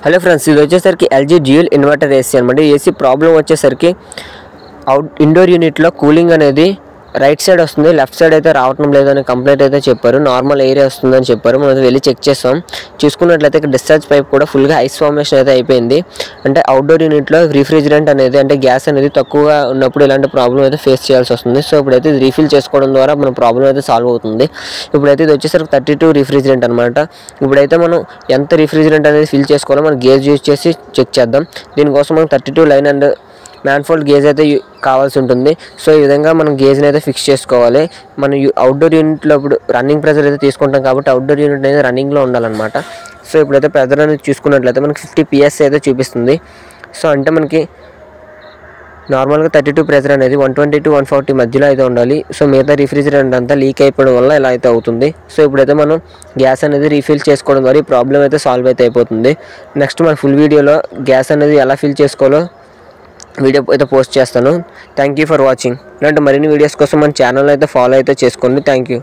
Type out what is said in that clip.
Hello friends, ఇది వచ్చేసరికి LG dual inverter AC అనమాట. ఏసీ ప్రాబ్లం వచ్చేసరికి ఇండోర్ యూనిట్లో కూలింగ్ అనేది రైట్ సైడ్ వస్తుంది, లెఫ్ట్ సైడ్ అయితే రావటం లేదని కంప్లైంట్ అయితే చెప్పారు. నార్మల్ ఏరియా వస్తుందని చెప్పారు. మనం వెళ్ళి చెక్ చేస్తాం. చూసుకున్నట్లయితే డిశ్చార్జ్ పైప్ కూడా ఫుల్గా ఐస్ ఫార్మేషన్ అయితే అయిపోయింది. అంటే అవుట్డోర్ యూనిట్లో రిఫ్రిజిరెంట్ అనేది అంటే గ్యాస్ అనేది తక్కువగా ఉన్నప్పుడు ఇలాంటి ప్రాబ్లం అయితే ఫేస్ చేయాల్సి వస్తుంది. సో ఇప్పుడైతే ఇది రీఫిల్ చేసుకోవడం ద్వారా మన ప్రాబ్లం అయితే సాల్వ్ అవుతుంది. ఇప్పుడైతే ఇది వచ్చేసరికి 32 రిఫ్రిజిరెంట్ అనమాట. ఇప్పుడైతే మనం ఎంత రిఫ్రిజిరెంట్ అనేది ఫిల్ చేసుకోవాలో మనం గేజ్ యూజ్ చేసి చెక్ చేద్దాం. దీనికోసం మనం 32 లైన్ అండ్ మ్యాన్ఫోల్డ్ గేజ్ అయితే కావాల్సి ఉంటుంది. సో ఈ విధంగా మనం గేజ్ని అయితే ఫిక్స్ చేసుకోవాలి. మనం అవుట్డోర్ యూనిట్లో ఇప్పుడు రన్నింగ్ ప్రెజర్ అయితే తీసుకుంటాం కాబట్టి అవుట్డోర్ యూనిట్ అనేది రన్నింగ్లో ఉండాలన్నమాట. సో ఇప్పుడైతే ప్రెజర్ అనేది చూసుకున్నట్లయితే మనకి 50 PSI అయితే చూపిస్తుంది. సో అంటే మనకి నార్మల్గా 32 ప్రెజర్ అనేది 120 to 140 మధ్యలో అయితే ఉండాలి. సో మిగతా రిఫ్రిజిరెంట్ అంతా లీక్ అయిపోవడం వల్ల ఇలా అయితే అవుతుంది. సో ఇప్పుడైతే మనం గ్యాస్ అనేది రీఫిల్ చేసుకోవడం ద్వారా ఈ ప్రాబ్లం అయితే సాల్వ్ అయితే అయిపోతుంది. నెక్స్ట్ మన ఫుల్ వీడియోలో గ్యాస్ అనేది ఎలా ఫిల్ చేసుకోవాలో వీడియో అయితే పోస్ట్ చేస్తాను. Thank you for watching. ఇలాంటి మరిన్ని వీడియోస్ కోసం మన ఛానల్ అయితే ఫాలో అయితే చేసుకోండి. Thank you.